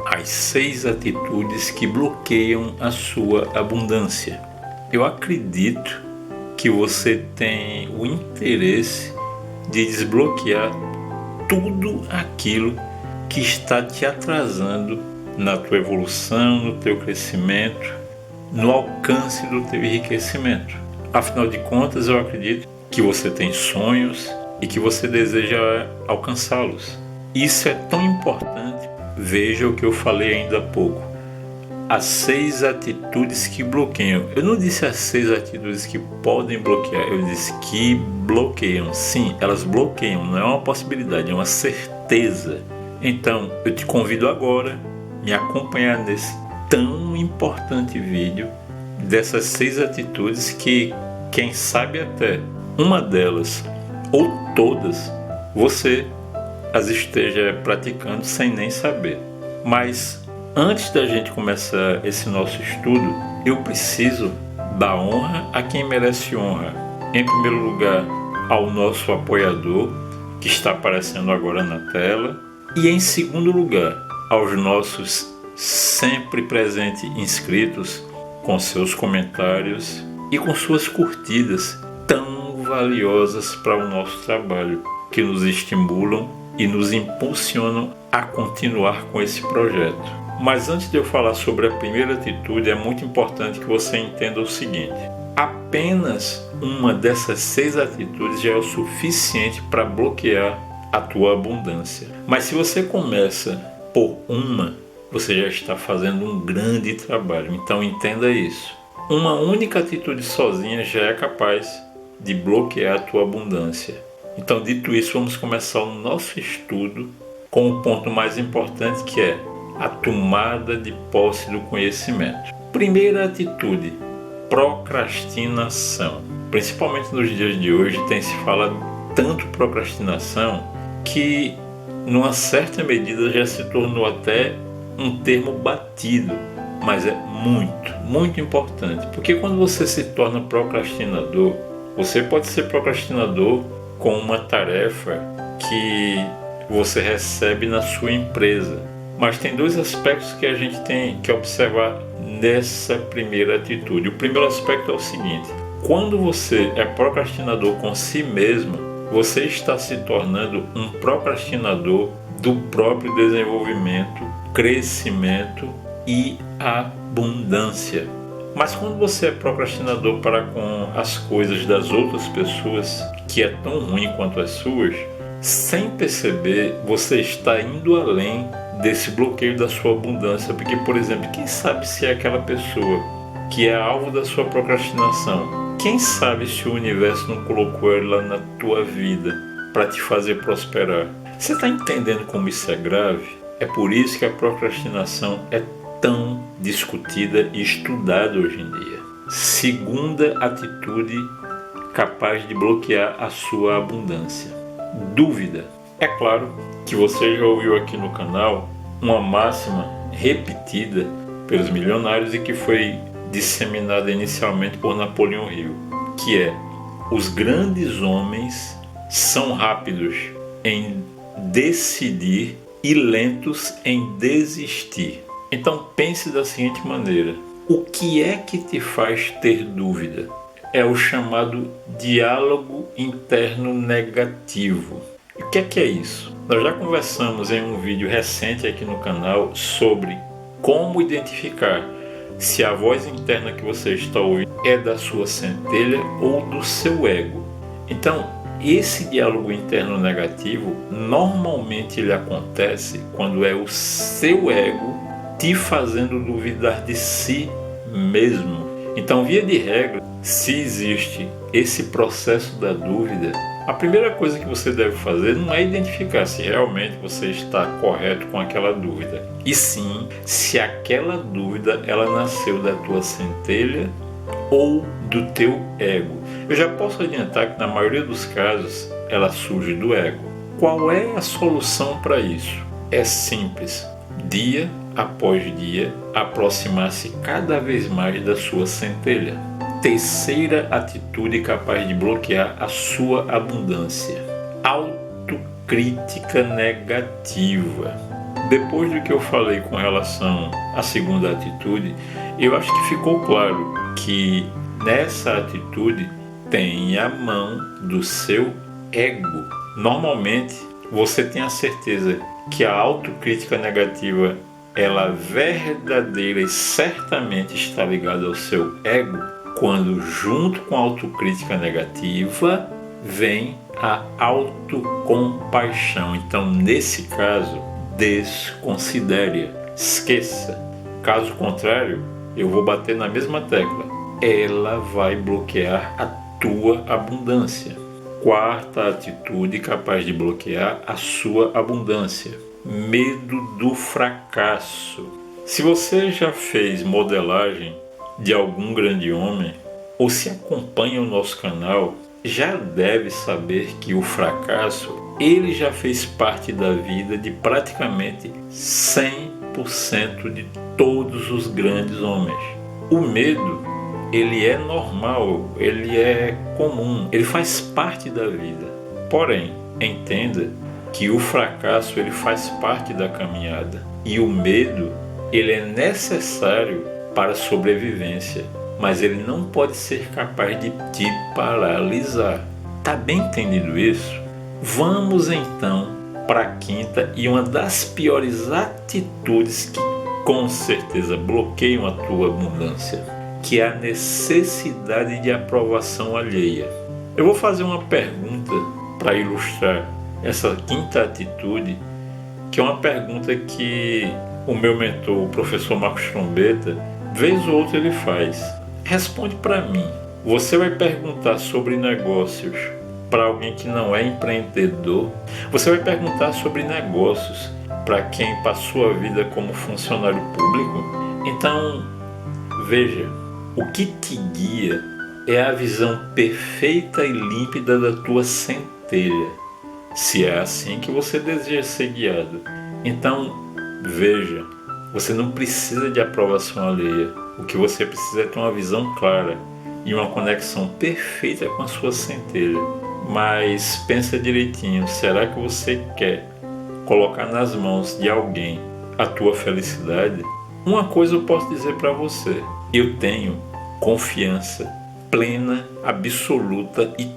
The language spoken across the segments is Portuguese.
as 6 atitudes que bloqueiam a sua abundância. Eu acredito que você tem o interesse de desbloquear tudo aquilo que está te atrasando na tua evolução, no teu crescimento, no alcance do teu enriquecimento. Afinal de contas, eu acredito que você tem sonhos e que você deseja alcançá-los. Isso é tão importante. Veja o que eu falei ainda há pouco. As 6 atitudes que bloqueiam. Eu não disse as 6 atitudes que podem bloquear, eu disse que bloqueiam. Sim, elas bloqueiam, não é uma possibilidade, é uma certeza. Então, eu te convido agora a me acompanhar nesse tão importante vídeo dessas 6 atitudes que, quem sabe até uma delas ou todas, você as esteja praticando sem nem saber. Mas antes da gente começar esse nosso estudo, eu preciso dar honra a quem merece honra. Em primeiro lugar, ao nosso apoiador, que está aparecendo agora na tela. E em segundo lugar, aos nossos sempre presentes inscritos, com seus comentários e com suas curtidas tão valiosas para o nosso trabalho, que nos estimulam e nos impulsionam a continuar com esse projeto. Mas antes de eu falar sobre a primeira atitude, é muito importante que você entenda o seguinte: apenas uma dessas 6 atitudes já é o suficiente para bloquear a tua abundância. Mas se você começa por uma, você já está fazendo um grande trabalho. Então entenda isso. Uma única atitude sozinha já é capaz de bloquear a tua abundância. Então, dito isso, vamos começar o nosso estudo com o ponto mais importante, que é a tomada de posse do conhecimento. Primeira atitude: procrastinação. Principalmente nos dias de hoje tem se falado tanto procrastinação que, numa certa medida, já se tornou até um termo batido, mas é muito importante, porque quando você se torna procrastinador, você pode ser procrastinador com uma tarefa que você recebe na sua empresa, mas tem 2 aspectos que a gente tem que observar nessa primeira atitude. O primeiro aspecto é o seguinte: quando você é procrastinador com si mesmo, você está se tornando um procrastinador do próprio desenvolvimento, crescimento e abundância. Mas quando você é procrastinador para com as coisas das outras pessoas, que é tão ruim quanto as suas, sem perceber, você está indo além desse bloqueio da sua abundância. Porque, por exemplo, quem sabe se é aquela pessoa que é alvo da sua procrastinação, quem sabe se o universo não colocou ela na tua vida para te fazer prosperar? Você está entendendo como isso é grave? É por isso que a procrastinação é tão discutida e estudada hoje em dia. Segunda atitude capaz de bloquear a sua abundância: dúvida. É claro que você já ouviu aqui no canal uma máxima repetida pelos milionários e que foi disseminada inicialmente por Napoleão Hill, que é: os grandes homens são rápidos em decidir e lentos em desistir. Então pense da seguinte maneira: o que é que te faz ter dúvida? É o chamado diálogo interno negativo. E o que é isso? Nós já conversamos em um vídeo recente aqui no canal sobre como identificar se a voz interna que você está ouvindo é da sua centelha ou do seu ego. Então, esse diálogo interno negativo, normalmente ele acontece quando é o seu ego te fazendo duvidar de si mesmo. Então, via de regra, se existe esse processo da dúvida, a primeira coisa que você deve fazer não é identificar se realmente você está correto com aquela dúvida, e sim se aquela dúvida ela nasceu da tua centelha ou do teu ego. Eu já posso adiantar que na maioria dos casos ela surge do ego. Qual é a solução para isso? É simples: dia após dia, aproximar-se cada vez mais da sua centelha. Terceira atitude capaz de bloquear a sua abundância: autocrítica negativa. depois do que eu falei com relação à segunda atitude, eu acho que ficou claro que nessa atitude tem a mão do seu ego. Normalmente, você tem a certeza que a autocrítica negativa, ela verdadeira e certamente está ligada ao seu ego, quando junto com a autocrítica negativa vem a autocompaixão. Então, nesse caso, desconsidere, esqueça. Caso contrário, eu vou bater na mesma tecla. Ela vai bloquear a tua abundância. Quarta atitude capaz de bloquear a sua abundância: medo do fracasso. Se você já fez modelagem de algum grande homem ou se acompanha o nosso canal, já deve saber que o fracasso, ele já fez parte da vida de praticamente 100% de todos os grandes homens. O medo, ele é normal, ele é comum, ele faz parte da vida. Porém, entenda que o fracasso, ele faz parte da caminhada. E o medo, ele é necessário para a sobrevivência, mas ele não pode ser capaz de te paralisar. Tá bem entendido isso? Vamos então para a quinta e uma das piores atitudes que com certeza bloqueiam a tua abundância, que é a necessidade de aprovação alheia. Eu vou fazer uma pergunta para ilustrar essa quinta atitude, que é uma pergunta que o meu mentor, o professor Marcos Trombetta, vez ou outra ele faz. Responde para mim. Você vai perguntar sobre negócios para alguém que não é empreendedor? Você vai perguntar sobre negócios para quem passou a vida como funcionário público? Então, veja, o que te guia é a visão perfeita e límpida da tua centelha, se é assim que você deseja ser guiado. Então, veja, você não precisa de aprovação alheia. O que você precisa é ter uma visão clara e uma conexão perfeita com a sua centelha. Mas pensa direitinho, será que você quer colocar nas mãos de alguém a tua felicidade? Uma coisa eu posso dizer para você: eu tenho confiança plena, absoluta e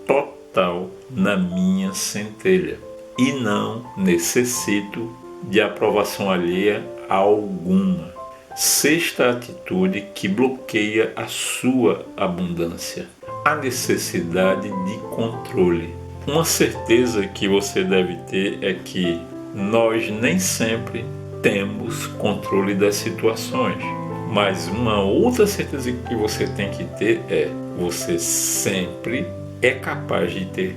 total na minha centelha e não necessito de aprovação alheia alguma. Sexta atitude que bloqueia a sua abundância: a necessidade de controle. Uma certeza que você deve ter é que nós nem sempre temos controle das situações, mas uma outra certeza que você tem que ter é: você sempre é capaz de ter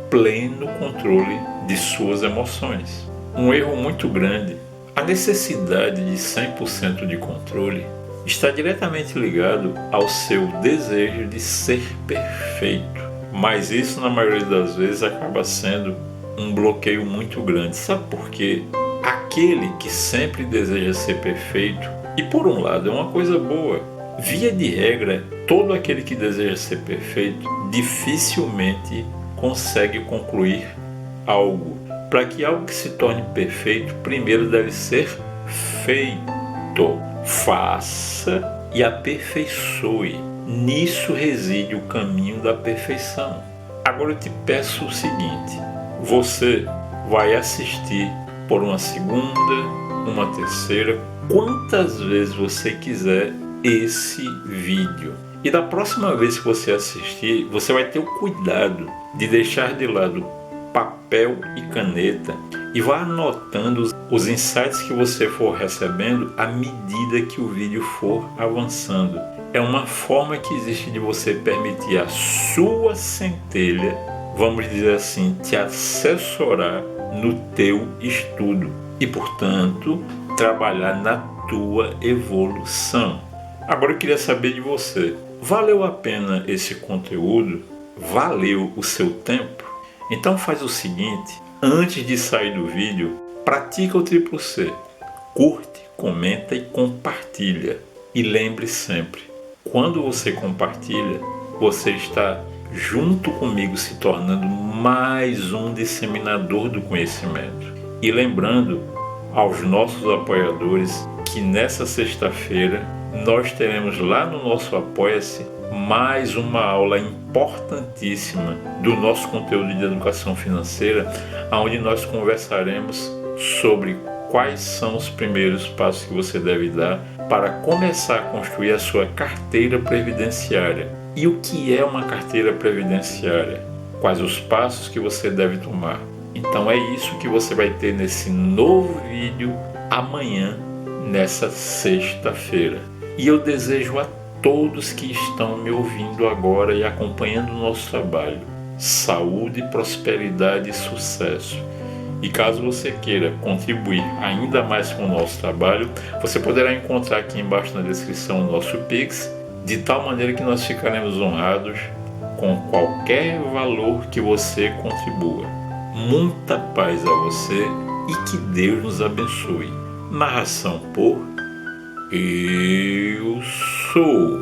pleno controle de suas emoções. Um erro muito grande. A necessidade de 100% de controle está diretamente ligado ao seu desejo de ser perfeito. Mas isso, na maioria das vezes, acaba sendo um bloqueio muito grande. Sabe por quê? Aquele que sempre deseja ser perfeito, e por um lado é uma coisa boa, via de regra, todo aquele que deseja ser perfeito dificilmente consegue concluir algo. Para que algo que se torne perfeito, primeiro deve ser feito. Faça e aperfeiçoe. Nisso reside o caminho da perfeição. Agora eu te peço o seguinte: você vai assistir por uma segunda, uma terceira, quantas vezes você quiser esse vídeo. E da próxima vez que você assistir, você vai ter o cuidado de deixar de lado papel e caneta e vá anotando os insights que você for recebendo à medida que o vídeo for avançando. É uma forma que existe de você permitir a sua centelha, vamos dizer assim, te assessorar no teu estudo e, portanto, trabalhar na tua evolução. Agora eu queria saber de você: valeu a pena esse conteúdo? Valeu o seu tempo? Então faz o seguinte: antes de sair do vídeo, pratica o triplo C. Curte, comenta e compartilha. E lembre sempre, quando você compartilha, você está junto comigo se tornando mais um disseminador do conhecimento. E lembrando aos nossos apoiadores que nessa sexta-feira nós teremos lá no nosso Apoia-se mais uma aula importantíssima do nosso conteúdo de educação financeira, onde nós conversaremos sobre quais são os primeiros passos que você deve dar para começar a construir a sua carteira previdenciária. E o que é uma carteira previdenciária? Quais os passos que você deve tomar? Então é isso que você vai ter nesse novo vídeo amanhã, nessa sexta-feira. E eu desejo a todos que estão me ouvindo agora e acompanhando o nosso trabalho saúde, prosperidade e sucesso. E caso você queira contribuir ainda mais com o nosso trabalho, você poderá encontrar aqui embaixo na descrição o nosso Pix, de tal maneira que nós ficaremos honrados com qualquer valor que você contribua. Muita paz a você e que Deus nos abençoe. Narração por Eu Sou.